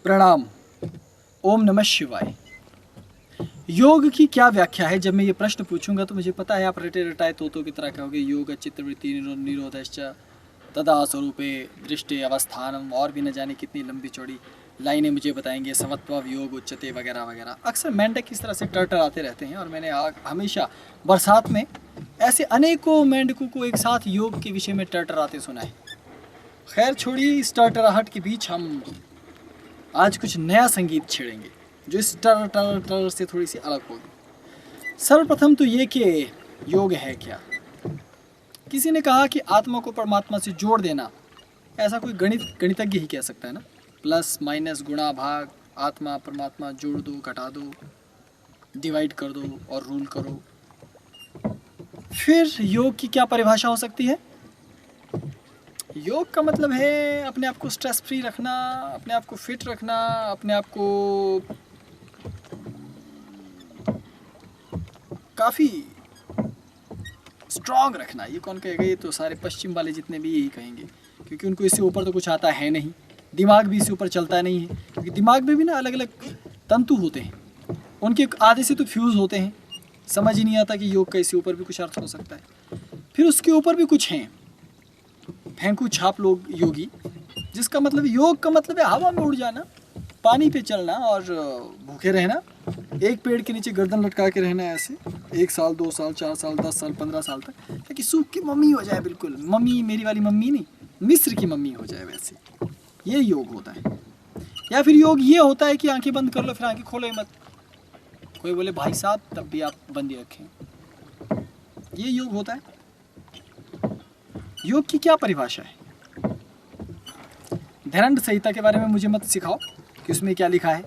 प्रणाम। ओम नमः शिवाय। योग की क्या व्याख्या है? जब मैं ये प्रश्न पूछूंगा तो मुझे पता है आप रटे रटाए तोतों की तरह कहोगे योग चित्तवृत्ति निरोधश्च तदा स्वरूपे दृष्टि अवस्थानम, और भी न जाने कितनी लंबी चौड़ी लाइनें मुझे बताएंगे। समत्व योग उच्चते वगैरह वगैरह। अक्सर मेंढक इस तरह से टरटराते रहते हैं और मैंने हमेशा बरसात में ऐसे अनेकों मेंढकों को एक साथ योग के विषय में टरटराते सुना है। खैर छोड़िए, इस टरटराहट के बीच हम आज कुछ नया संगीत छेड़ेंगे जो इस टर टर टर से थोड़ी सी अलग होगी। सर्वप्रथम तो ये कि योग है क्या। किसी ने कहा कि आत्मा को परमात्मा से जोड़ देना, ऐसा कोई गणितज्ञ ही कह सकता है ना। प्लस माइनस गुणा भाग, आत्मा परमात्मा जोड़ दो, घटा दो, डिवाइड कर दो और रूल करो। फिर योग की क्या परिभाषा हो सकती है? योग का मतलब है अपने आप को स्ट्रेस फ्री रखना, अपने आप को फिट रखना, अपने आप को काफ़ी स्ट्रॉन्ग रखना। ये कौन कहेगा? ये तो सारे पश्चिम वाले जितने भी यही कहेंगे, क्योंकि उनको इससे ऊपर तो कुछ आता है नहीं। दिमाग भी इससे ऊपर चलता नहीं है, क्योंकि दिमाग में भी ना अलग अलग तंतु होते हैं, उनके आधे से तो फ्यूज़ होते हैं। समझ ही नहीं आता कि योग का इससे ऊपर भी कुछ अर्थ हो सकता है। फिर उसके ऊपर भी कुछ हैं, फेंकू छाप लोग योगी, जिसका मतलब योग का मतलब है हवा में उड़ जाना, पानी पे चलना और भूखे रहना, एक पेड़ के नीचे गर्दन लटका के रहना ऐसे 1 साल 2 साल 4 साल 10 साल 15 साल तक, ताकि सूख की मम्मी हो जाए। बिल्कुल मम्मी, मेरी वाली मम्मी नहीं, मिस्र की मम्मी हो जाए वैसे। ये योग होता है। या फिर योग ये होता है कि आंखें बंद कर लो फिर आंखें खोलो ही मत। कोई बोले भाई साहब तब भी आप बंद ही रखें। ये योग होता है। योग की क्या परिभाषा है? धैर्य संहिता के बारे में मुझे मत सिखाओ कि उसमें क्या लिखा है।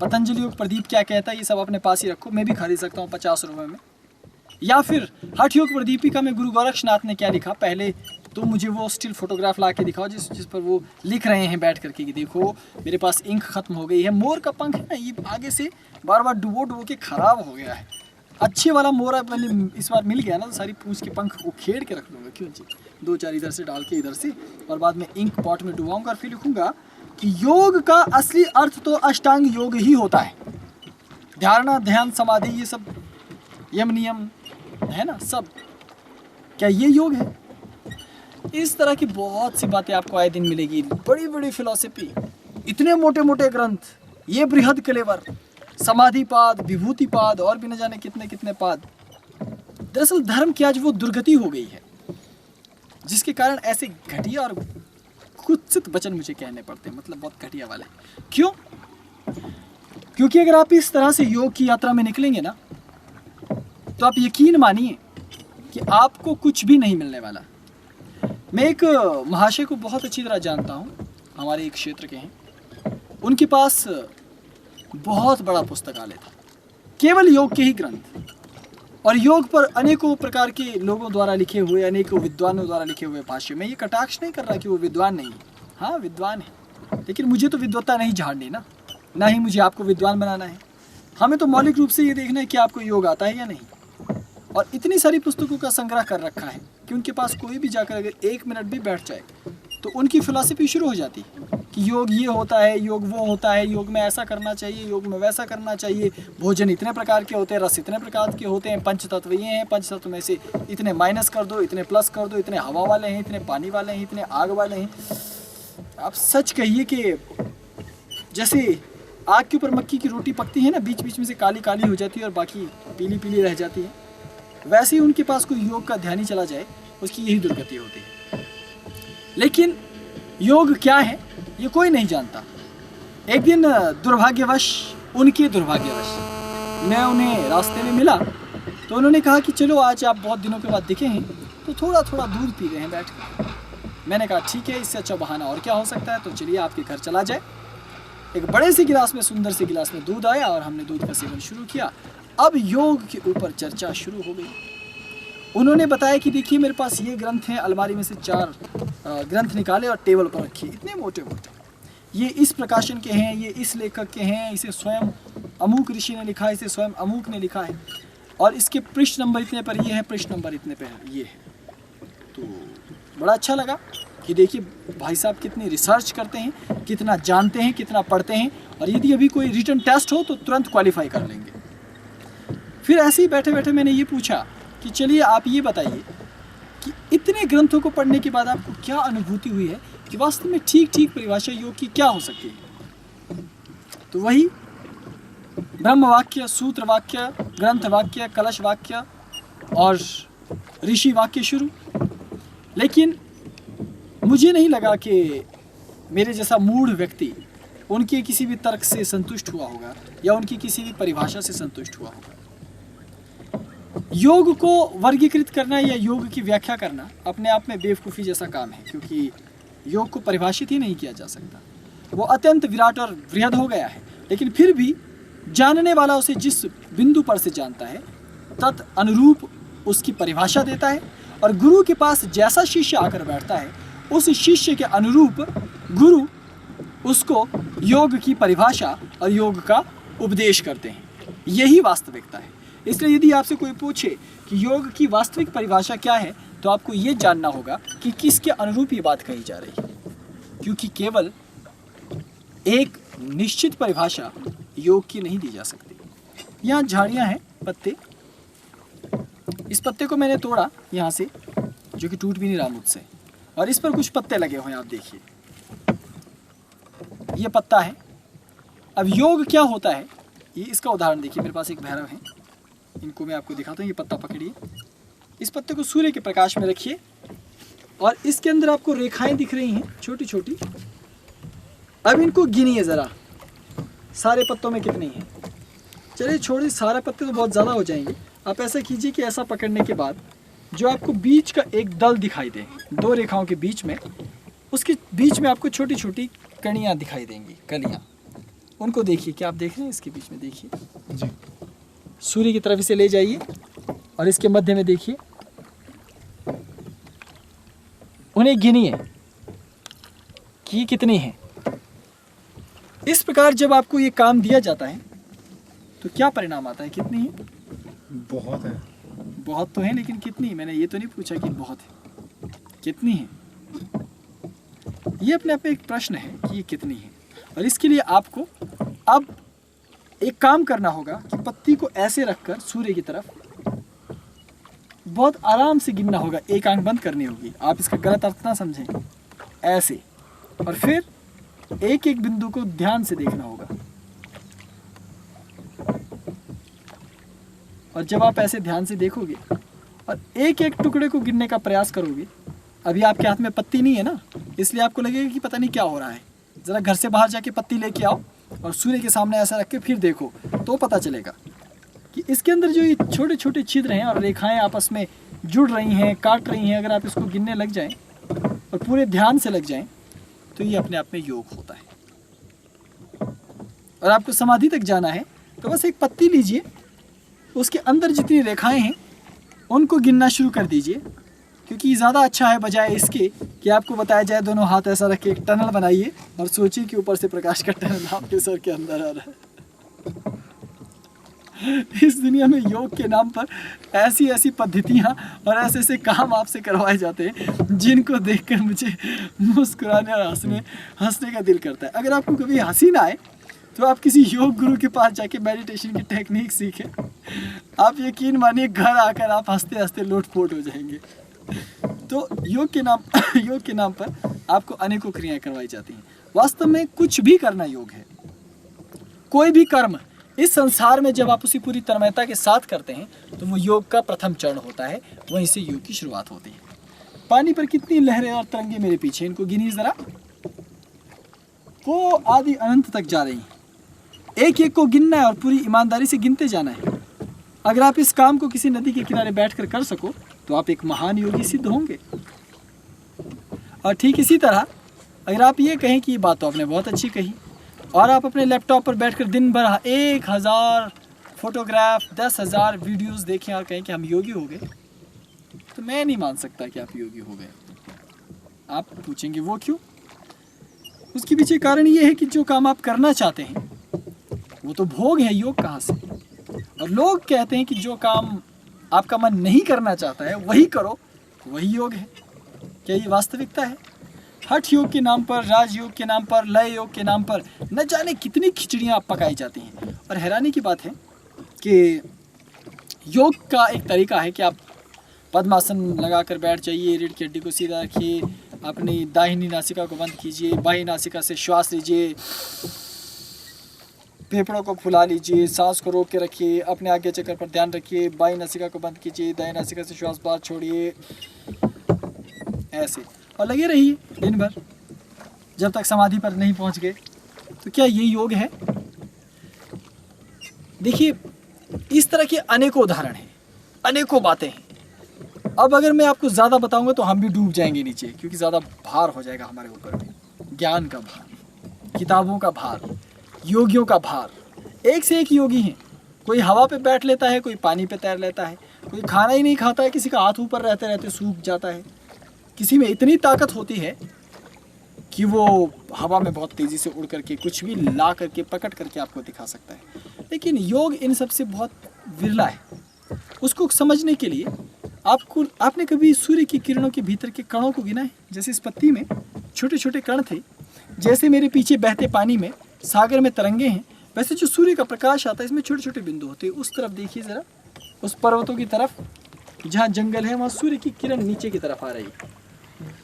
पतंजलि योग प्रदीप क्या कहता है, ये सब अपने पास ही रखो। मैं भी खरीद सकता हूँ 50 रुपये में। या फिर हठ योग प्रदीपिका में गुरु गोरक्षनाथ ने क्या लिखा, पहले तो मुझे वो स्टिल फोटोग्राफ ला के दिखाओ जिस पर वो लिख रहे हैं बैठ करके कि देखो मेरे पास इंक खत्म हो गई है। मोर का पंख है ना, ये आगे से बार बार डुबो के खराब हो गया है। अच्छे वाला मोर मैंने इस बार मिल गया ना, तो सारी पूंछ के पंख उखेड़ के रख दूँगा। क्यों जी, 2-4 इधर से डाल के इधर से, और बाद में इंक पॉट में डुबाऊंगा और फिर लिखूंगा कि योग का असली अर्थ तो अष्टांग योग ही होता है। धारणा, ध्यान, समाधि, ये सब यम नियम है ना, सब क्या ये योग है? इस तरह की बहुत सी बातें आपको आए दिन मिलेगी। बड़ी बड़ी फिलॉसफी, इतने मोटे मोटे ग्रंथ, ये बृहद कलेवर, समाधिपाद, विभूतिपाद और भी न जाने कितने कितने पाद। दरअसल धर्म की आज वो दुर्गति हो गई है जिसके कारण ऐसे घटिया और कुत्सित वचन मुझे कहने पड़ते हैं, मतलब बहुत घटिया वाले। क्यों? क्योंकि अगर आप इस तरह से योग की यात्रा में निकलेंगे ना, तो आप यकीन मानिए कि आपको कुछ भी नहीं मिलने वाला। मैं एक महाशय को बहुत अच्छी तरह जानता हूँ, हमारे एक क्षेत्र के हैं। उनके पास बहुत बड़ा पुस्तकालय था, केवल योग के ही ग्रंथ, और योग पर अनेकों प्रकार के लोगों द्वारा लिखे हुए, अनेकों विद्वानों द्वारा लिखे हुए भाष्य। मैं ये कटाक्ष नहीं कर रहा कि वो विद्वान नहीं है, हाँ विद्वान है, लेकिन मुझे तो विद्वत्ता नहीं झाड़नी ना ही मुझे आपको विद्वान बनाना है। हमें तो मौलिक रूप से ये देखना है कि आपको योग आता है या नहीं। और इतनी सारी पुस्तकों का संग्रह कर रखा है कि उनके पास कोई भी जाकर अगर 1 मिनट भी बैठ जाए तो उनकी फिलॉसफी शुरू हो जाती है कि योग ये होता है, योग वो होता है, योग में ऐसा करना चाहिए, योग में वैसा करना चाहिए, भोजन इतने प्रकार के होते हैं, रस इतने प्रकार के होते हैं, पंचतत्व ये हैं, पंचतत्व में से इतने माइनस कर दो, इतने प्लस कर दो, इतने हवा वाले हैं, इतने पानी वाले हैं, इतने आग वाले हैं। आप सच कहिए कि जैसे आग के ऊपर मक्की की रोटी पकती है ना, बीच बीच में से काली काली हो जाती है और बाकी पीली पीली रह जाती है, वैसे ही उनके पास कोई योग का ध्यान ही चला जाए, उसकी यही दुर्गति होती है। लेकिन योग क्या है ये कोई नहीं जानता। एक दिन दुर्भाग्यवश मैं उन्हें रास्ते में मिला, तो उन्होंने कहा कि चलो आज आप बहुत दिनों के बाद दिखे हैं तो थोड़ा थोड़ा दूध पी रहे हैं बैठ कर। मैंने कहा ठीक है, इससे अच्छा बहाना और क्या हो सकता है, तो चलिए आपके घर चला जाए। एक बड़े से गिलास में, सुंदर से गिलास में दूध आया और हमने दूध का सेवन शुरू किया। अब योग के ऊपर चर्चा शुरू हो गई। उन्होंने बताया कि देखिए मेरे पास ये ग्रंथ हैं, अलमारी में से 4 ग्रंथ निकाले और टेबल पर रखिए, इतने मोटे मोटे। ये इस प्रकाशन के हैं, ये इस लेखक के हैं, इसे स्वयं अमुक ऋषि ने लिखा है, इसे स्वयं अमुक ने लिखा है, और इसके पृष्ठ नंबर इतने पर ये है, पृष्ठ नंबर इतने पर ये है। तो बड़ा अच्छा लगा कि देखिए भाई साहब कितनी रिसर्च करते हैं, कितना जानते हैं, कितना पढ़ते हैं, और यदि अभी कोई रिटन टेस्ट हो तो तुरंत क्वालिफाई कर लेंगे। फिर ऐसे ही बैठे बैठे मैंने ये पूछा कि चलिए आप ये बताइए कि इतने ग्रंथों को पढ़ने के बाद आपको क्या अनुभूति हुई है कि वास्तव में ठीक ठीक परिभाषा योग की क्या हो सकती है। तो वही ब्रह्म वाक्य, सूत्र वाक्य, ग्रंथ वाक्य, कलश वाक्य और ऋषि वाक्य शुरू। लेकिन मुझे नहीं लगा कि मेरे जैसा मूढ़ व्यक्ति उनके किसी भी तर्क से संतुष्ट हुआ होगा या उनकी किसी भी परिभाषा से संतुष्ट हुआ होगा। योग को वर्गीकृत करना या योग की व्याख्या करना अपने आप में बेवकूफ़ी जैसा काम है, क्योंकि योग को परिभाषित ही नहीं किया जा सकता। वो अत्यंत विराट और वृहद हो गया है, लेकिन फिर भी जानने वाला उसे जिस बिंदु पर से जानता है तत् अनुरूप उसकी परिभाषा देता है, और गुरु के पास जैसा शिष्य आकर बैठता है उस शिष्य के अनुरूप गुरु उसको योग की परिभाषा और योग का उपदेश करते हैं। यही वास्तविकता है। इसलिए यदि आपसे कोई पूछे कि योग की वास्तविक परिभाषा क्या है, तो आपको ये जानना होगा कि किसके अनुरूप ये बात कही जा रही है, क्योंकि केवल एक निश्चित परिभाषा योग की नहीं दी जा सकती। यहाँ झाड़ियाँ हैं, पत्ते, इस पत्ते को मैंने तोड़ा यहाँ से, जो कि टूट भी नहीं रहा मुझसे, और इस पर कुछ पत्ते लगे हुए हैं, आप देखिए ये पत्ता है। अब योग क्या होता है, ये इसका उदाहरण देखिए। मेरे पास एक भैरव है, इनको मैं आपको दिखाता हूँ। ये पत्ता पकड़िए, इस पत्ते को सूर्य के प्रकाश में रखिए और इसके अंदर आपको रेखाएं दिख रही हैं छोटी छोटी। अब इनको गिनिए ज़रा, सारे पत्तों में कितनी हैं। चलिए छोड़िए, सारे पत्ते तो बहुत ज़्यादा हो जाएंगे। आप ऐसा कीजिए कि ऐसा पकड़ने के बाद जो आपको बीच का एक दल दिखाई दे, दो रेखाओं के बीच में, उसके बीच में आपको छोटी छोटी कणियाँ दिखाई देंगी, कलियाँ। उनको देखिए, क्या आप देख रहे हैं? इसके बीच में देखिए जी, सूर्य की तरफ इसे ले जाइए और इसके मध्य में देखिए, उन्हें गिनिए कि कितनी हैं। इस प्रकार जब आपको ये काम दिया जाता है तो क्या परिणाम आता है? कितनी है? बहुत है। बहुत तो है, लेकिन कितनी? मैंने ये तो नहीं पूछा कि बहुत है, कितनी है। ये अपने आप में एक प्रश्न है कि ये कितनी है, और इसके लिए आपको अब एक काम करना होगा कि पत्ती को ऐसे रखकर सूर्य की तरफ बहुत आराम से गिनना होगा। एक आंख बंद करनी होगी, आप इसका गलत अर्थ ना समझें, ऐसे, और फिर एक एक बिंदु को ध्यान से देखना होगा। और जब आप ऐसे ध्यान से देखोगे और एक एक टुकड़े को गिनने का प्रयास करोगे, अभी आपके हाथ में पत्ती नहीं है ना, इसलिए आपको लगेगा कि पता नहीं क्या हो रहा है। ज़रा घर से बाहर जाके पत्ती लेके आओ और सूर्य के सामने ऐसा रख के फिर देखो, तो पता चलेगा कि इसके अंदर जो ये छोटे छोटे छिद्र हैं और रेखाएं आपस में जुड़ रही हैं, काट रही हैं, अगर आप इसको गिनने लग जाएं और पूरे ध्यान से लग जाएं तो ये अपने आप में योग होता है। और आपको समाधि तक जाना है तो बस एक पत्ती लीजिए, उसके अंदर जितनी रेखाएं हैं उनको गिनना शुरू कर दीजिए, क्योंकि ज़्यादा अच्छा है बजाय इसके कि आपको बताया जाए दोनों हाथ ऐसा रख के एक टनल बनाइए और सोचिए कि ऊपर से प्रकाश का टनल आपके सर के अंदर आ रहा है। इस दुनिया में योग के नाम पर ऐसी ऐसी पद्धतियाँ और ऐसे ऐसे काम आपसे करवाए जाते हैं जिनको देखकर मुझे मुस्कुराने और हंसने का दिल करता है। अगर आपको कभी हंसी ना आए तो आप किसी योग गुरु के पास जाके मेडिटेशन की टेक्निक सीखें। आप यकीन मानिए, घर आकर आप हंसते हंसते लोटपोट हो जाएंगे। तो योग के नाम पर आपको अनेकों क्रियाएं करवाई जाती हैं। वास्तव में कुछ भी करना योग है। कोई भी कर्म इस संसार में जब आप उसी पूरी तन्मयता के साथ करते हैं तो वो योग का प्रथम चरण होता है, वहीं से योग की शुरुआत होती है। पानी पर कितनी लहरें और तरंगे मेरे पीछे, इनको गिनिए जरा, वो आदि अनंत तक जा रही हैं। एक एक को गिनना है और पूरी ईमानदारी से गिनते जाना है। अगर आप इस काम को किसी नदी के किनारे बैठकर कर सको तो आप एक महान योगी सिद्ध होंगे। और ठीक इसी तरह अगर आप ये कहें कि ये बात तो आपने बहुत अच्छी कही, और आप अपने लैपटॉप पर बैठकर दिन भर 1000 फोटोग्राफ, 10,000 वीडियोस देखें और कहें कि हम योगी हो गए, तो मैं नहीं मान सकता कि आप योगी हो गए। आप पूछेंगे वो क्यों? उसके पीछे कारण ये है कि जो काम आप करना चाहते हैं वो तो भोग है, योग कहाँ से? और लोग कहते हैं कि जो काम आपका मन नहीं करना चाहता है वही करो, वही योग है। क्या ये वास्तविकता है? हठ योग के नाम पर, राजयोग के नाम पर, लय योग के नाम पर न जाने कितनी खिचड़ियाँ पकाई जाती हैं। और हैरानी की बात है कि योग का एक तरीका है कि आप पद्मासन लगाकर बैठ जाइए, रीढ़ की हड्डी को सीधा रखिए, अपनी दाहिनी नासिका को बंद कीजिए, बाईं नासिका से श्वास लीजिए, फेफड़ों को फुला लीजिए, सांस को रोक के रखिए, अपने आगे चक्कर पर ध्यान रखिए, बाईं नासिका को बंद कीजिए, दाईं नासिका से श्वास बाहर छोड़िए, ऐसे और लगे रहिए दिन भर जब तक समाधि पर नहीं पहुंच गए। तो क्या ये योग है? देखिए, इस तरह के अनेकों उदाहरण हैं, अनेकों बातें हैं। अब अगर मैं आपको ज़्यादा बताऊंगा तो हम भी डूब जाएंगे नीचे, क्योंकि ज़्यादा भार हो जाएगा हमारे ऊपर में। ज्ञान का भार, किताबों का भार, योगियों का भार, एक से एक योगी हैं। कोई हवा पे बैठ लेता है, कोई पानी पे तैर लेता है, कोई खाना ही नहीं खाता है, किसी का हाथ ऊपर रहते रहते सूख जाता है, किसी में इतनी ताकत होती है कि वो हवा में बहुत तेज़ी से उड़ करके कुछ भी ला करके पकड़ करके आपको दिखा सकता है। लेकिन योग इन सब से बहुत विरला है। उसको समझने के लिए आपने कभी सूर्य की किरणों के भीतर के कणों को गिना है? जैसे इस पत्ती में छोटे छोटे कण थे, जैसे मेरे पीछे बहते पानी में सागर में तरंगे हैं, वैसे जो सूर्य का प्रकाश आता है इसमें छोटे छोटे बिंदु होते हैं। उस तरफ देखिए ज़रा, उस पर्वतों की तरफ जहाँ जंगल है, वहाँ सूर्य की किरण नीचे की तरफ आ रही है,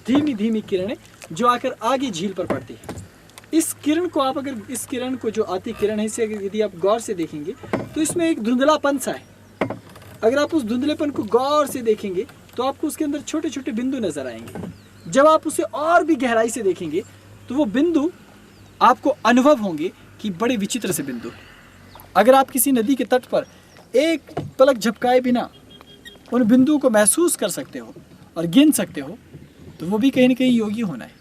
धीमी धीमी किरणें जो आकर आगे झील पर पड़ती है। इस किरण को आप अगर इस किरण को जो आती किरण है, इसे यदि आप गौर से देखेंगे तो इसमें एक धुंधलापन सा है। अगर आप उस धुंधलेपन को गौर से देखेंगे तो आपको उसके अंदर छोटे छोटे बिंदु नजर आएंगे। जब आप उसे और भी गहराई से देखेंगे तो वो बिंदु आपको अनुभव होंगे कि बड़े विचित्र से बिंदु। अगर आप किसी नदी के तट पर एक पलक झपकाए बिना उन बिंदुओं को महसूस कर सकते हो और गिन सकते हो, तो वो भी कहीं ना कहीं योगी होना है,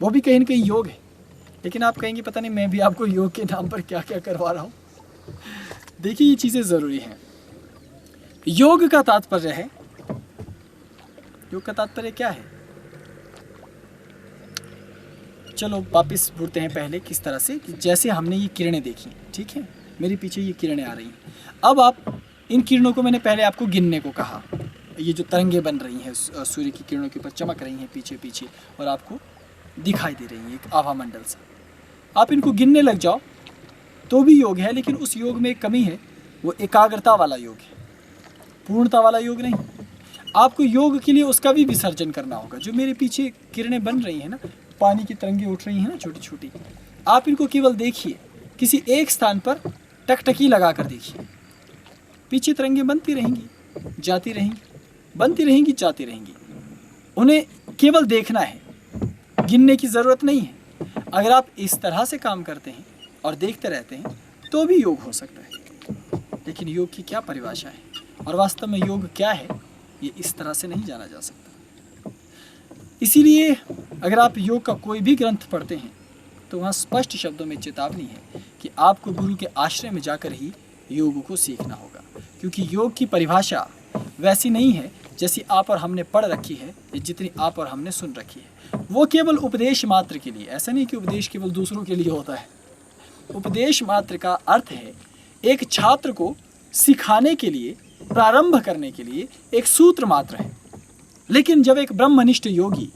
वो भी कहीं ना कहीं योग है। लेकिन आप कहेंगे पता नहीं मैं भी आपको योग के नाम पर क्या क्या करवा रहा हूँ। देखिए, ये चीज़ें ज़रूरी हैं। योग का तात्पर्य है, योग का तात्पर्य क्या है? चलो वापस मुड़ते हैं पहले किस तरह से, कि जैसे हमने ये किरणें देखी, ठीक है, मेरे पीछे ये किरणें आ रही हैं। अब आप इन किरणों को, मैंने पहले आपको गिनने को कहा, ये जो तरंगे बन रही हैं सूर्य की किरणों के ऊपर चमक रही हैं पीछे पीछे और आपको दिखाई दे रही हैं एक आभा मंडल सा, आप इनको गिनने लग जाओ तो भी योग है। लेकिन उस योग में एक कमी है, वो एकाग्रता वाला योग है, पूर्णता वाला योग नहीं। आपको योग के लिए उसका भी विसर्जन करना होगा। जो मेरे पीछे किरणें बन रही हैं ना, पानी की तरंगे उठ रही हैं ना छोटी छोटी, आप इनको केवल देखिए, किसी एक स्थान पर टकटकी लगा कर देखिए, पीछे तरंगे बनती रहेंगी, जाती रहेंगी, बनती रहेंगी, जाती रहेंगी। उन्हें केवल देखना है, गिनने की ज़रूरत नहीं है। अगर आप इस तरह से काम करते हैं और देखते रहते हैं तो भी योग हो सकता है। लेकिन योग की क्या परिभाषा है और वास्तव में योग क्या है, ये इस तरह से नहीं जाना जा सकता। इसीलिए अगर आप योग का कोई भी ग्रंथ पढ़ते हैं तो वहाँ स्पष्ट शब्दों में चेतावनी है कि आपको गुरु के आश्रय में जाकर ही योग को सीखना होगा। क्योंकि योग की परिभाषा वैसी नहीं है जैसी आप और हमने पढ़ रखी है या जितनी आप और हमने सुन रखी है। वो केवल उपदेश मात्र के लिए, ऐसा नहीं कि उपदेश केवल दूसरों के लिए होता है। उपदेश मात्र का अर्थ है एक छात्र को सिखाने के लिए, प्रारंभ करने के लिए एक सूत्र मात्र है। लेकिन जब एक ब्रह्मनिष्ठ योगी,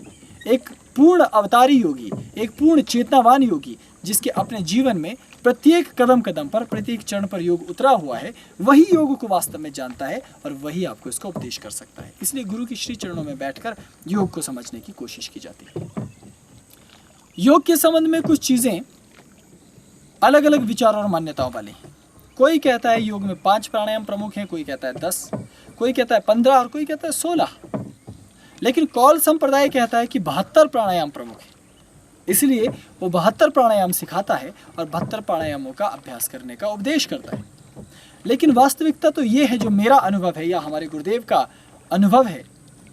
एक पूर्ण अवतारी योगी, एक पूर्ण चेतनावान योगी, जिसके अपने जीवन में प्रत्येक कदम कदम पर, प्रत्येक चरण पर योग उतरा हुआ है, वही योग को वास्तव में जानता है और वही आपको इसका उपदेश कर सकता है। इसलिए गुरु की श्री चरणों में बैठकर योग को समझने की कोशिश की जाती है। योग के संबंध में कुछ चीज़ें अलग अलग विचारों और मान्यताओं वाली हैं। कोई कहता है योग में 5 प्राणायाम प्रमुख हैं, कोई कहता है 10, कोई कहता है 15 और कोई कहता है 16। लेकिन कौल संप्रदाय कहता है कि 72 प्राणायाम प्रमुख है। इसलिए वो 72 प्राणायाम सिखाता है और 72 प्राणायामों का अभ्यास करने का उपदेश करता है। लेकिन वास्तविकता तो ये है, जो मेरा अनुभव है या हमारे गुरुदेव का अनुभव है,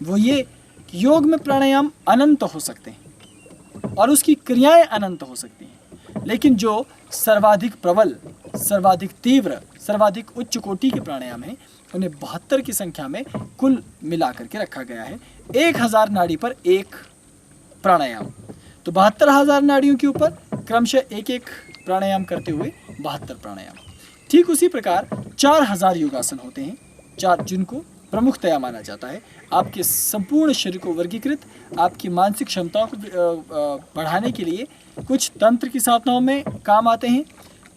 वो ये कि योग में प्राणायाम अनंत हो सकते हैं और उसकी क्रियाएं अनंत हो सकती हैं। लेकिन जो सर्वाधिक प्रबल, सर्वाधिक तीव्र, सर्वाधिक उच्च कोटि के प्राणायाम हैं, उन्हें 72 की संख्या में कुल मिला करके रखा गया है। 1000 नाड़ी पर एक प्राणायाम, तो 72,000 नाड़ियों के ऊपर क्रमशः एक एक प्राणायाम करते हुए 72 प्राणायाम। ठीक उसी प्रकार 4000 योगासन होते हैं, जिनको प्रमुखतया माना जाता है। आपके संपूर्ण शरीर को वर्गीकृत, आपकी मानसिक क्षमताओं को बढ़ाने के लिए कुछ तंत्र की साधनाओं में काम आते हैं,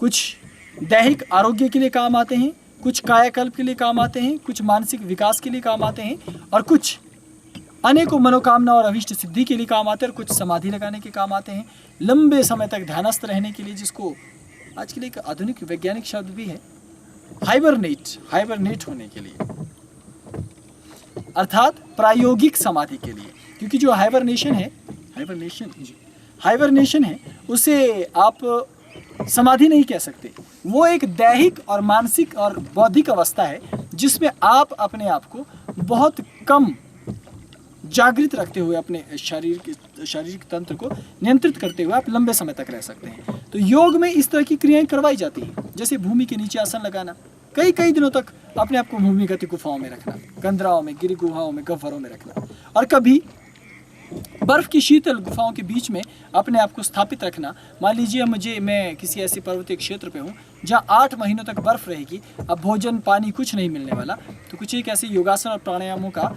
कुछ दैहिक आरोग्य के लिए काम आते हैं, कुछ कायाकल्प के लिए काम आते हैं, कुछ मानसिक विकास के लिए काम आते हैं, और कुछ अनेकों मनोकामना और अभीष्ट सिद्धि के लिए काम आते हैं, और कुछ समाधि लगाने के काम आते हैं, लंबे समय तक ध्यानस्थ रहने के लिए, जिसको आज के लिए एक आधुनिक वैज्ञानिक शब्द भी है हाइबरनेट होने के लिए, अर्थात प्रायोगिक समाधि के लिए। क्योंकि जो हाइबरनेशन है उसे आप समाधि नहीं कह सकते, वो एक दैहिक और मानसिक और बौद्धिक अवस्था है जिसमें आप अपने आप को बहुत कम जागृत रखते हुए अपने शारीरिक तंत्र को नियंत्रित करते हुए आप लंबे समय तक रह सकते हैं। तो योग में इस तरह की क्रियाएं करवाई जाती हैं, जैसे भूमि के नीचे आसन लगाना, कई दिनों तक अपने आप को भूमिगत गुफाओं में रखना, कंदराओं में, गिरी गुफाओं में, गह्वरों में रखना, और कभी बर्फ की शीतल गुफाओं के बीच में अपने आप को स्थापित रखना। मान लीजिए मैं किसी ऐसे पर्वतीय क्षेत्र पे हूँ जहाँ 8 महीनों तक बर्फ रहेगी, अब भोजन पानी कुछ नहीं मिलने वाला, तो कुछ एक ऐसे योगासन और प्राणायामों का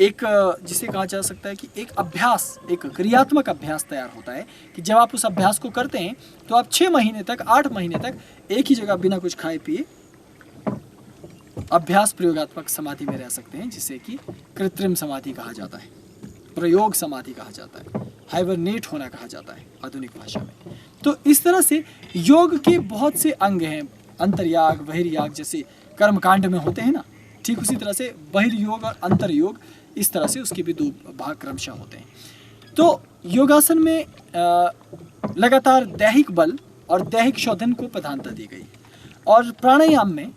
एक, जिसे कहा जा सकता है कि एक अभ्यास, एक क्रियात्मक अभ्यास तैयार होता है कि जब आप उस अभ्यास को करते हैं तो आप 6 महीने तक, 8 महीने तक एक ही जगह बिना कुछ खाए पिए अभ्यास प्रयोगात्मक समाधि में रह सकते हैं, जिसे कि कृत्रिम समाधि कहा जाता है, प्रयोग समाधि कहा जाता है, हाइबरनेट होना कहा जाता है आधुनिक भाषा में। तो इस तरह से योग के बहुत से अंग हैं, अंतर्याग, बहिर्याग जैसे कर्मकांड में होते हैं ना, ठीक उसी तरह से बहिर्योग और अंतर्योग, इस तरह से उसके भी 2 भाग क्रमशः होते हैं। तो योगासन में लगातार दैहिक बल और दैहिक शोधन को प्रधानता दी गई, और प्राणायाम में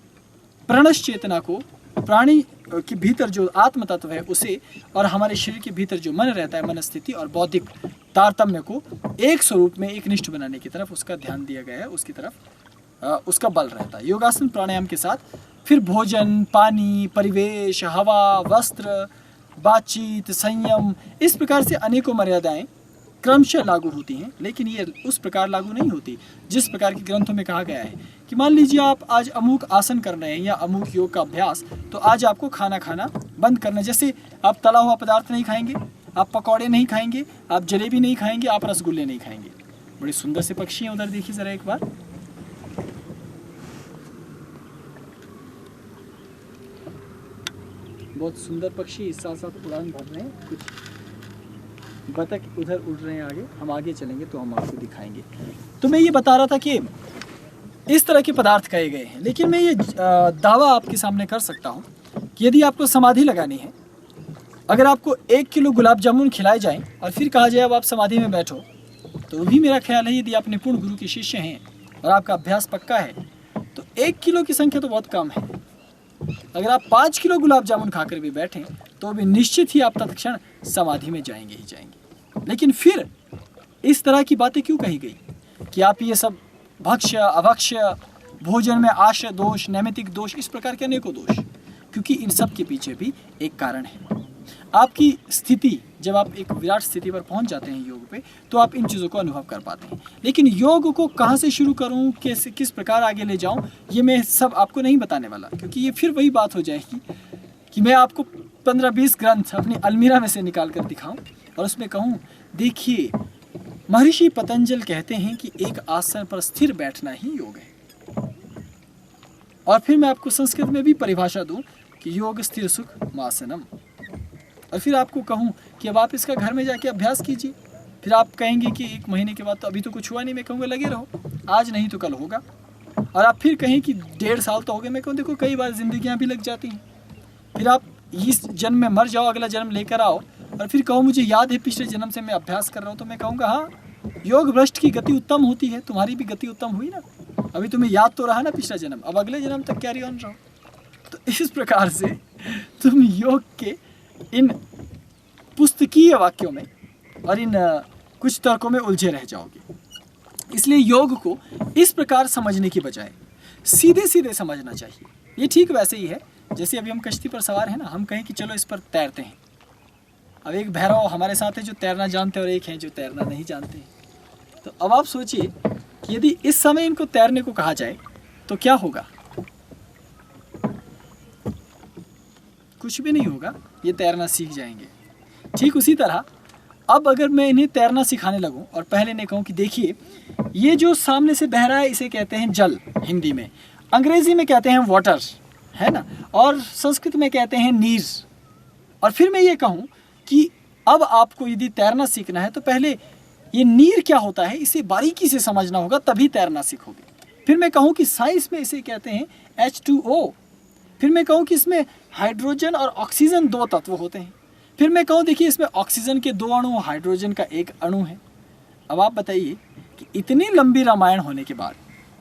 प्रणश चेतना को, प्राणी के भीतर जो आत्म तत्व है उसे, और हमारे शरीर के भीतर जो मन रहता है, मन स्थिति और बौद्धिक तारतम्य को एक स्वरूप में, एक निष्ठ बनाने की तरफ उसका ध्यान दिया गया है, उसकी तरफ उसका बल रहता है। योगासन प्राणायाम के साथ फिर भोजन, पानी, परिवेश, हवा, वस्त्र, बातचीत, संयम, इस प्रकार से अनेकों मर्यादाएं क्रमशः लागू होती हैं, लेकिन ये उस प्रकार लागू नहीं होती जिस प्रकार के ग्रंथों में कहा गया है कि मान लीजिए आप आज अमुक आसन कर रहे हैं या अमुक योग का अभ्यास, तो आज आपको खाना खाना बंद करना। जैसे आप तला हुआ पदार्थ नहीं खाएंगे, आप पकौड़े नहीं खाएंगे, आप जलेबी नहीं खाएंगे, आप रसगुल्ले नहीं खाएंगे। बड़े सुंदर से पक्षी हैं, उधर देखिए ज़रा एक बार। बहुत सुंदर पक्षी इस साथ साथ उड़ान भर रहे हैं, कुछ बतख उधर उड़ रहे हैं आगे, हम आगे चलेंगे तो हम आपको दिखाएंगे। तो मैं ये बता रहा था कि इस तरह के पदार्थ कहे गए हैं, लेकिन मैं ये दावा आपके सामने कर सकता हूँ कि यदि आपको समाधि लगानी है, अगर आपको 1 किलो गुलाब जामुन खिलाए जाएं और फिर कहा जाए अब आप समाधि में बैठो, तो भी मेरा ख्याल है यदि आप निपुण गुरु के शिष्य हैं और आपका अभ्यास पक्का है, तो 1 किलो की संख्या तो बहुत कम है। अगर आप 5 किलो गुलाब जामुन खाकर भी बैठें तो भी निश्चित ही आप तत्क्षण समाधि में जाएंगे ही जाएंगे। लेकिन फिर इस तरह की बातें क्यों कही गई कि आप ये सब भक्ष्य, अभक्ष्य, भोजन में आश्रय दोष, नैमित्तिक दोष, इस प्रकार के अनेकों दोष, क्योंकि इन सब के पीछे भी एक कारण है। आपकी स्थिति, जब आप एक विराट स्थिति पर पहुंच जाते हैं योग पे, तो आप इन चीज़ों को अनुभव कर पाते हैं। लेकिन योग को कहाँ से शुरू करूं, कैसे, किस प्रकार आगे ले जाऊं, ये मैं सब आपको नहीं बताने वाला, क्योंकि ये फिर वही बात हो जाएगी कि मैं आपको 15-20 ग्रंथ अपनी अलमीरा में से निकाल कर दिखाऊं और उसमें कहूं देखिए महर्षि पतंजल कहते हैं कि एक आसन पर स्थिर बैठना ही योग है, और फिर मैं आपको संस्कृत में भी परिभाषा दूं कि योग स्थिर सुख मासनम, और फिर आपको कहूं कि अब आप इसका घर में जाके अभ्यास कीजिए। फिर आप कहेंगे कि 1 महीने के बाद तो अभी तो कुछ हुआ नहीं, मैं कहूँगा लगे रहो, आज नहीं तो कल होगा। और आप फिर कहें कि 1.5 साल तो हो गए, मैं कहूँ देखो कई बार जिंदगियाँ भी लग जाती हैं। फिर आप इस जन्म में मर जाओ, अगला जन्म लेकर आओ, और फिर कहो मुझे याद है पिछले जन्म से मैं अभ्यास कर रहा हूँ, तो मैं कहूँगा हाँ, योग भ्रष्ट की गति उत्तम होती है, तुम्हारी भी गति उत्तम हुई ना, अभी तुम्हें याद तो रहा ना पिछला जन्म, अब अगले जन्म तक कैरी ऑन रहो। तो इस प्रकार से तुम योग के इन पुस्तकीय वाक्यों में और इन कुछ तर्कों में उलझे रह जाओगे। इसलिए योग को इस प्रकार समझने की बजाय सीधे सीधे समझना चाहिए। ये ठीक वैसे ही है जैसे अभी हम कश्ती पर सवार हैं ना, हम कहें कि चलो इस पर तैरते हैं। अब एक भैरव हमारे साथ है जो तैरना जानते हैं और एक है जो तैरना नहीं जानते हैं। तो अब आप सोचिए कि यदि इस समय इनको तैरने को कहा जाए तो क्या होगा। कुछ भी नहीं होगा, ये तैरना सीख जाएंगे। ठीक उसी तरह अब अगर मैं इन्हें तैरना सिखाने लगूं और पहले इन्हें कहूं कि देखिए ये जो सामने से बह रहा है इसे कहते हैं जल, हिंदी में, अंग्रेजी में कहते हैं वाटर, है ना, और संस्कृत में कहते हैं नीर। और फिर मैं ये कहूं कि अब आपको यदि तैरना सीखना है तो पहले ये नीर क्या होता है इसे बारीकी से समझना होगा, तभी तैरना सीखोगे। फिर मैं कहूँ कि साइंस में इसे कहते हैं H2O। फिर मैं कहूँ कि इसमें हाइड्रोजन और ऑक्सीजन 2 तत्व होते हैं। फिर मैं कहूँ देखिए इसमें ऑक्सीजन के 2 अणु, हाइड्रोजन का 1 अणु है। अब आप बताइए कि इतनी लंबी रामायण होने के बाद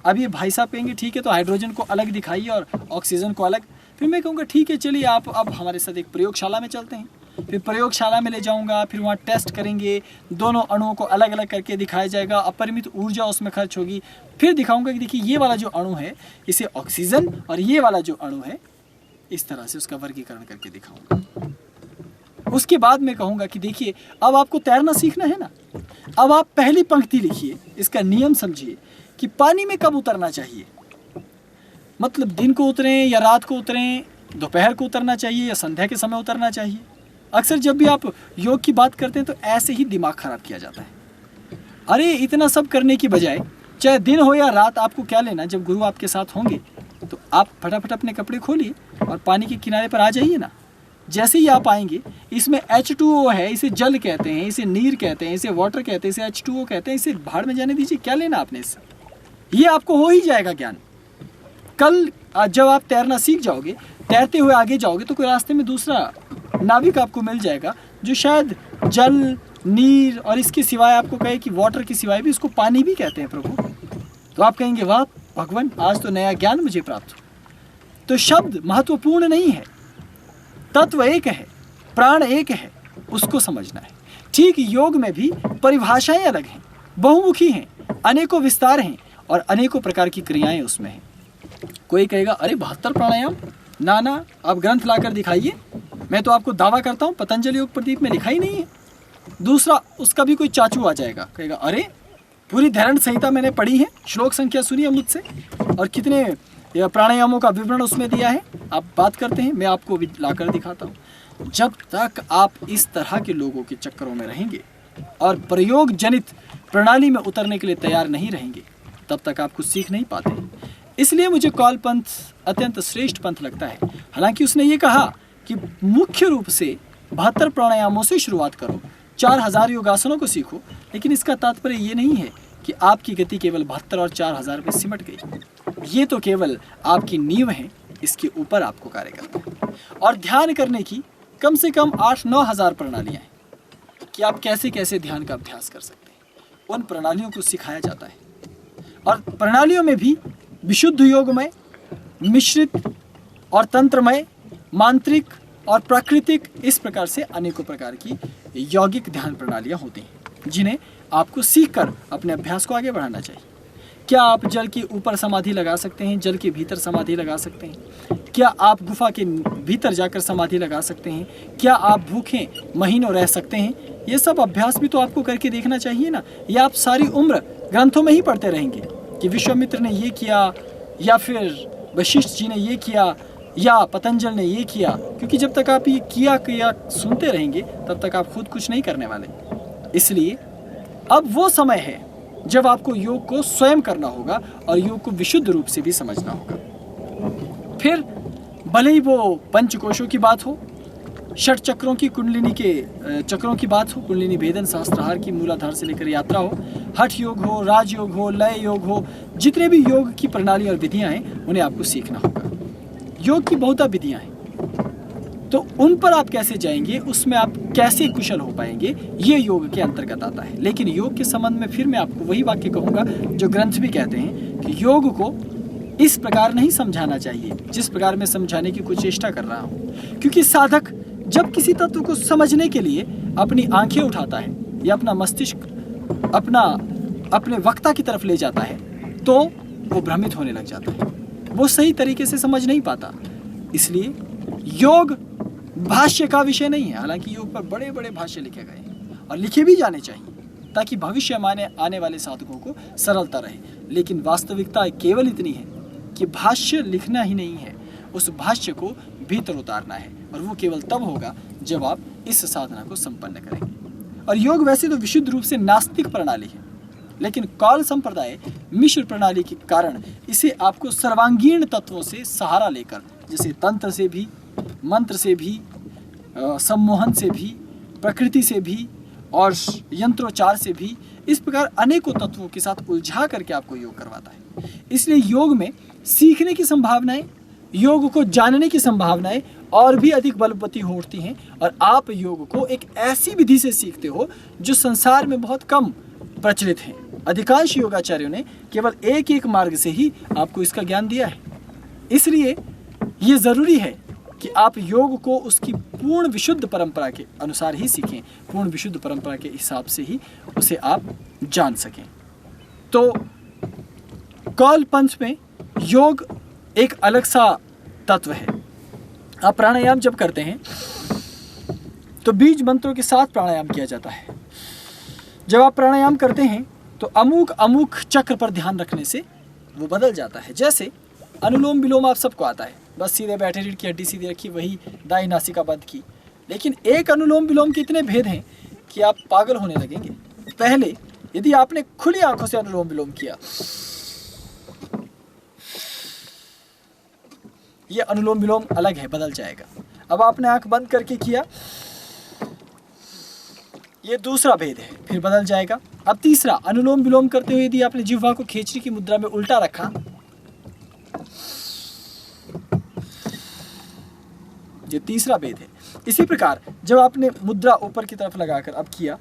अब ये भाई साहब कहेंगे ठीक है तो हाइड्रोजन को अलग दिखाइए और ऑक्सीजन को अलग। फिर मैं कहूँगा ठीक है चलिए आप अब हमारे साथ एक प्रयोगशाला में चलते हैं। फिर प्रयोगशाला में ले जाऊंगा, फिर वहाँ टेस्ट करेंगे, दोनों अणुओं को अलग अलग करके दिखाया जाएगा, अपरिमित ऊर्जा उसमें खर्च होगी। फिर दिखाऊंगा कि देखिए ये वाला जो अणु है इसे ऑक्सीजन और ये वाला जो अणु है इस तरह से उसका वर्गीकरण करके दिखाऊंगा। उसके बाद मैं कहूँगा कि देखिए अब आपको तैरना सीखना है ना, अब आप पहली पंक्ति लिखिए, इसका नियम समझिए कि पानी में कब उतरना चाहिए। मतलब दिन को उतरें या रात को उतरें, दोपहर को उतरना चाहिए या संध्या के समय उतरना चाहिए। अक्सर जब भी आप योग की बात करते हैं तो ऐसे ही दिमाग खराब किया जाता है। अरे इतना सब करने की बजाय चाहे दिन हो या रात, आपको क्या लेना, जब गुरु आपके साथ होंगे तो आप फटाफट अपने कपड़े खोलिए और पानी के किनारे पर आ जाइए ना। जैसे ही आप आएंगे, इसमें H2O है, इसे जल कहते हैं, इसे नीर कहते हैं, इसे वाटर कहते हैं, इसे H2O कहते हैं, इसे भाड़ में जाने दीजिए, क्या लेना आपने इससे। ये आपको हो ही जाएगा ज्ञान। कल जब आप तैरना सीख जाओगे, तैरते हुए आगे जाओगे तो कोई रास्ते में दूसरा नाविक आपको मिल जाएगा जो शायद जल, नीर और इसके सिवाय आपको कहे कि वाटर के सिवाय भी इसको पानी भी कहते हैं प्रभु, तो आप कहेंगे वाह भगवान आज तो नया ज्ञान मुझे प्राप्त हो। तो शब्द महत्वपूर्ण नहीं है, तत्व एक है, प्राण एक है, उसको समझना है। ठीक योग में भी परिभाषाएं अलग हैं, बहुमुखी हैं, अनेकों विस्तार हैं और अनेकों प्रकार की क्रियाएं उसमें हैं। कोई कहेगा अरे 72 प्राणायाम, ना ना आप ग्रंथ लाकर दिखाइए, मैं तो आपको दावा करता हूँ पतंजलि योग प्रदीप में लिखा ही नहीं है। दूसरा उसका भी कोई चाचू आ जाएगा, कहेगा अरे पूरी धैर्य संहिता मैंने पढ़ी है, श्लोक संख्या सुनिए मुझसे और कितने प्राणायामों का विवरण उसमें दिया है, आप बात करते हैं, मैं आपको भी लाकर दिखाता हूँ। जब तक आप इस तरह के लोगों के चक्करों में रहेंगे और प्रयोग जनित प्रणाली में उतरने के लिए तैयार नहीं रहेंगे, तब तक आप कुछ सीख नहीं पाते। इसलिए मुझे कौल पंथ अत्यंत श्रेष्ठ पंथ लगता है। हालांकि उसने ये कहा कि मुख्य रूप से 72 प्राणायामों से शुरुआत करो, 4000 योगासनों को सीखो, लेकिन इसका तात्पर्य ये नहीं है कि आपकी गति केवल 72 और 4000 में सिमट गई। ये तो केवल आपकी नींव है, इसके ऊपर आपको कार्य करना है। और ध्यान करने की कम से कम 8-9 हज़ार प्रणालियाँ हैं कि आप कैसे कैसे ध्यान का अभ्यास कर सकते हैं। उन प्रणालियों को सिखाया जाता है और प्रणालियों में भी विशुद्ध योगमय, मिश्रित और तंत्रमय, मांत्रिक और प्राकृतिक, इस प्रकार से अनेकों प्रकार की यौगिक ध्यान प्रणालियाँ होती हैं जिन्हें आपको सीखकर अपने अभ्यास को आगे बढ़ाना चाहिए। क्या आप जल के ऊपर समाधि लगा सकते हैं, जल के भीतर समाधि लगा सकते हैं? क्या आप गुफा के भीतर जाकर समाधि लगा सकते हैं? क्या आप भूखे महीनों रह सकते हैं? ये सब अभ्यास भी तो आपको करके देखना चाहिए ना। या आप सारी उम्र ग्रंथों में ही पढ़ते रहेंगे कि विश्वामित्र ने ये किया या फिर वशिष्ठ जी ने ये किया या पतंजल ने ये किया, क्योंकि जब तक आप ये किया सुनते रहेंगे तब तक आप खुद कुछ नहीं करने वाले। इसलिए अब वो समय है जब आपको योग को स्वयं करना होगा और योग को विशुद्ध रूप से भी समझना होगा। फिर भले ही वो पंचकोशों की बात हो, षट चक्रों की, कुंडलिनी के चक्रों की बात हो, कुंडलिनी भेदन शास्त्राहार की मूलाधार से लेकर यात्रा हो, हठ योग हो, राजयोग हो, लय योग हो, जितने भी योग की प्रणाली और विधियां हैं उन्हें आपको सीखना होगा। योग की बहुत विधियां हैं, तो उन पर आप कैसे जाएंगे, उसमें आप कैसे कुशल हो पाएंगे, ये योग के अंतर्गत आता है। लेकिन योग के संबंध में फिर मैं आपको वही वाक्य कहूँगा जो ग्रंथ भी कहते हैं कि योग को इस प्रकार नहीं समझाना चाहिए जिस प्रकार मैं समझाने की कोई चेष्टा कर रहा हूँ। क्योंकि साधक जब किसी तत्व को समझने के लिए अपनी आंखें उठाता है या अपना मस्तिष्क अपने वक्ता की तरफ ले जाता है तो वो भ्रमित होने लग जाता है, वो सही तरीके से समझ नहीं पाता। इसलिए योग भाष्य का विषय नहीं है। हालांकि योग पर बड़े बड़े भाष्य लिखे गए हैं और लिखे भी जाने चाहिए ताकि भविष्य में आने वाले साधकों को सरलता रहे। लेकिन वास्तविकता केवल इतनी है कि भाष्य लिखना ही नहीं है, उस भाष्य को भीतर उतारना है, और वो केवल तब होगा जब आप इस साधना को संपन्न करेंगे। और योग वैसे तो विशुद्ध रूप से नास्तिक प्रणाली है, लेकिन कौल संप्रदाय मिश्र प्रणाली के कारण इसे आपको सर्वांगीण तत्वों से सहारा लेकर, जैसे तंत्र से भी, मंत्र से भी, सम्मोहन से भी, प्रकृति से भी और यंत्रोच्चार से भी, इस प्रकार अनेकों तत्वों के साथ उलझा करके आपको योग करवाता है। इसलिए योग में सीखने की संभावनाएं, योग को जानने की संभावनाएं और भी अधिक बलवती हो उठती हैं, और आप योग को एक ऐसी विधि से सीखते हो जो संसार में बहुत कम प्रचलित है। अधिकांश योगाचार्यों ने केवल एक एक मार्ग से ही आपको इसका ज्ञान दिया है। इसलिए ये ज़रूरी है कि आप योग को उसकी पूर्ण विशुद्ध परंपरा के अनुसार ही सीखें, पूर्ण विशुद्ध परंपरा के हिसाब से ही उसे आप जान सकें। तो कौल पंथ में योग एक अलग सा तत्व है। आप प्राणायाम जब करते हैं तो बीज मंत्रों के साथ प्राणायाम किया जाता है। जब आप प्राणायाम करते हैं तो अमुक अमुक चक्र पर ध्यान रखने से वो बदल जाता है। जैसे अनुलोम विलोम आप सबको आता है, बस सीधे बैठे, रीढ़ की हड्डी सीधी रखी, वही दाई नासिका बंद की। लेकिन एक अनुलोम विलोम के इतने भेद हैं कि आप पागल होने लगेंगे। पहले यदि आपने खुली आंखों से अनुलोम विलोम किया, ये अनुलोम विलोम अलग है, बदल जाएगा। अब आपने आंख बंद करके किया, ये दूसरा भेद है, फिर बदल जाएगा। अब तीसरा, अनुलोम विलोम करते हुए यदि आपने जिह्वा को खींचने की मुद्रा में उल्टा रखा, ये तीसरा भेद है। इसी प्रकार जब आपने मुद्रा ऊपर की तरफ लगाकर अब किया,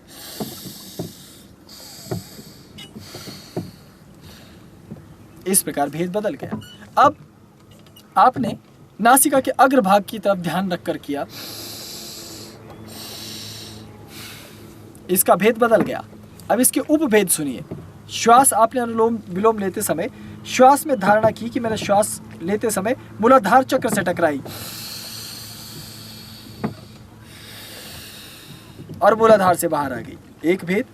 इस प्रकार भेद बदल गया। अब आपने नासिका के अग्रभाग की तरफ ध्यान रखकर किया, इसका भेद बदल गया। अब इसके उपभेद सुनिए। श्वास आपने अनुलोम विलोम लेते समय श्वास में धारणा की कि मैंने श्वास लेते समय मूलाधार चक्र से टकराई और मूलाधार से बाहर आ गई, एक भेद।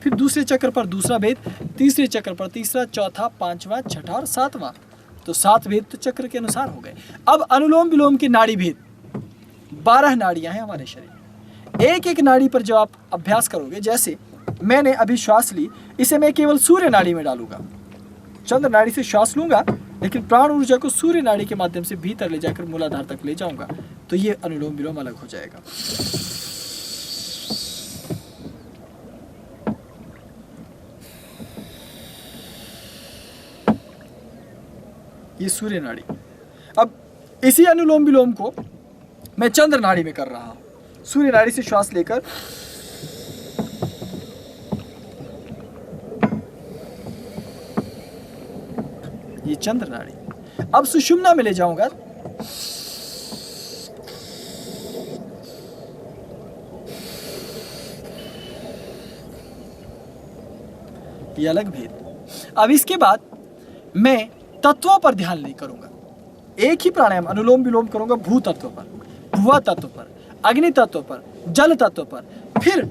फिर दूसरे चक्र पर दूसरा भेद, तीसरे चक्र पर तीसरा, चौथा, पांचवा, छठा और सातवां। तो 7 भेद तो चक्र के अनुसार हो गए। अब अनुलोम विलोम के नाड़ी भेद, 12 नाड़ियां हैं हमारे शरीर। एक एक नाड़ी पर जब आप अभ्यास करोगे, जैसे मैंने अभी श्वास ली, इसे मैं केवल सूर्य नाड़ी में डालूंगा, चंद्र नाड़ी से श्वास लूंगा, लेकिन प्राण ऊर्जा को सूर्य नाड़ी के माध्यम से भीतर ले जाकर मूलाधार तक ले जाऊंगा, तो ये अनुलोम विलोम अलग हो जाएगा। ये सूर्य नाड़ी। अब इसी अनुलोम विलोम को मैं चंद्र नाड़ी में कर रहा हूं, सूर्य नाड़ी से श्वास लेकर ये चंद्र नाड़ी। अब सुषुम्ना में ले जाऊंगा, ये अलग भेद। अब इसके बाद मैं तत्वों पर ध्यान नहीं करूंगा, एक ही प्राणायाम अनुलोम विलोम करूंगा भू तत्व पर, भुवा तत्व पर, अग्नि तत्व पर, जल तत्व पर, फिर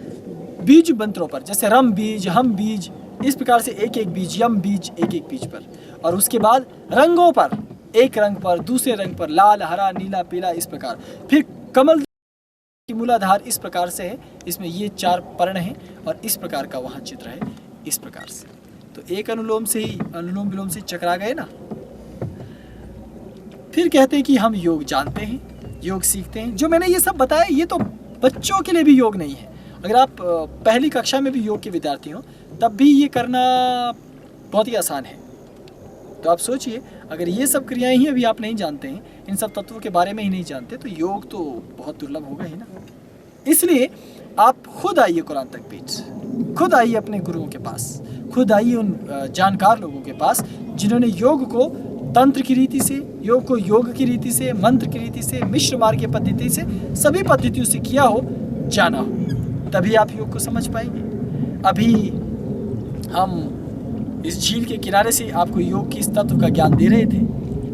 बीज मंत्रों पर, जैसे रम बीज, हम बीज, इस प्रकार से एक एक बीज, यम बीज, एक एक बीज पर। और उसके बाद रंगों पर, एक रंग पर, दूसरे रंग पर, लाल, हरा, नीला, पीला, इस प्रकार। फिर कमल की मूलाधार इस प्रकार से है, इसमें ये 4 पर्ण हैं और इस प्रकार का वहाँ चित्र है, इस प्रकार से। तो एक अनुलोम से ही, अनुलोम विलोम से चकरा गए ना। फिर कहते हैं कि हम योग जानते हैं, योग सीखते हैं। जो मैंने ये सब बताया, ये तो बच्चों के लिए भी योग नहीं है। अगर आप पहली कक्षा में भी योग के विद्यार्थी हो, तब भी ये करना बहुत ही आसान है। तो आप सोचिए, अगर ये सब क्रियाएं ही अभी आप नहीं जानते हैं, इन सब तत्वों के बारे में ही नहीं जानते, तो योग तो बहुत दुर्लभ होगा ही ना। इसलिए आप खुद आइए कुरान तक पीठ, खुद आइए अपने गुरुओं के पास, खुद आइए उन जानकार लोगों के पास जिन्होंने योग को तंत्र की रीति से, योग को योग की रीति से, मंत्र की रीति से, मिश्र मार्ग की पद्धति से, सभी पद्धतियों से किया हो, जाना हो, तभी आप योग को समझ पाएंगे। अभी हम इस झील के किनारे से आपको योग की इस तत्व का ज्ञान दे रहे थे,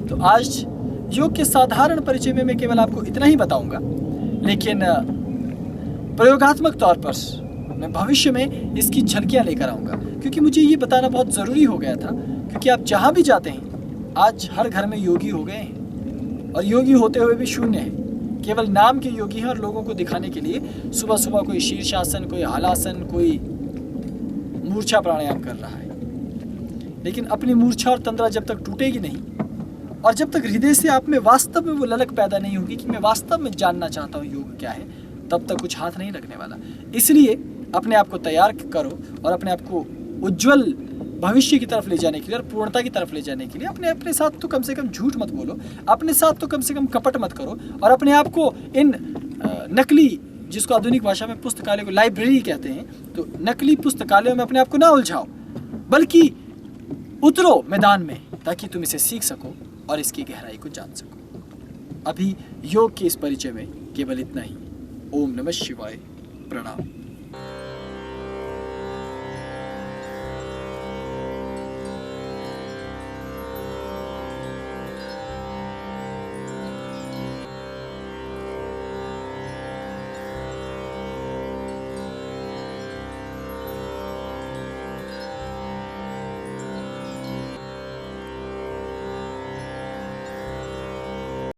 तो आज योग के साधारण परिचय में मैं केवल आपको इतना ही बताऊंगा, लेकिन प्रयोगात्मक तौर पर मैं भविष्य में इसकी झलकियाँ लेकर आऊँगा, क्योंकि मुझे ये बताना बहुत ज़रूरी हो गया था। क्योंकि आप जहाँ भी जाते हैं, आज हर घर में योगी हो गए हैं और योगी होते हुए भी शून्य है, केवल नाम के योगी हैं और लोगों को दिखाने के लिए सुबह सुबह कोई शीर्षासन, कोई हलासन, कोई मूर्छा प्राणायाम कर रहा है। लेकिन अपनी मूर्छा और तंद्रा जब तक टूटेगी नहीं और जब तक हृदय से आप में वास्तव में वो ललक पैदा नहीं होगी कि मैं वास्तव में जानना चाहता हूँ योग क्या है, तब तक कुछ हाथ नहीं लगने वाला। इसलिए अपने आप को तैयार करो और अपने आप को उज्जवल भविष्य की तरफ ले जाने के लिए और पूर्णता की तरफ ले जाने के लिए अपने साथ तो कम से कम झूठ मत बोलो, अपने साथ तो कम से कम कपट मत करो, और अपने आप को इन नकली, जिसको आधुनिक भाषा में पुस्तकालय को लाइब्रेरी कहते हैं, तो नकली पुस्तकालयों में अपने आप को ना उलझाओ, बल्कि उतरो मैदान में ताकि तुम इसे सीख सको और इसकी गहराई को जान सको। अभी योग के इस परिचय में केवल इतना ही। ओम नमः शिवाय। प्रणाम।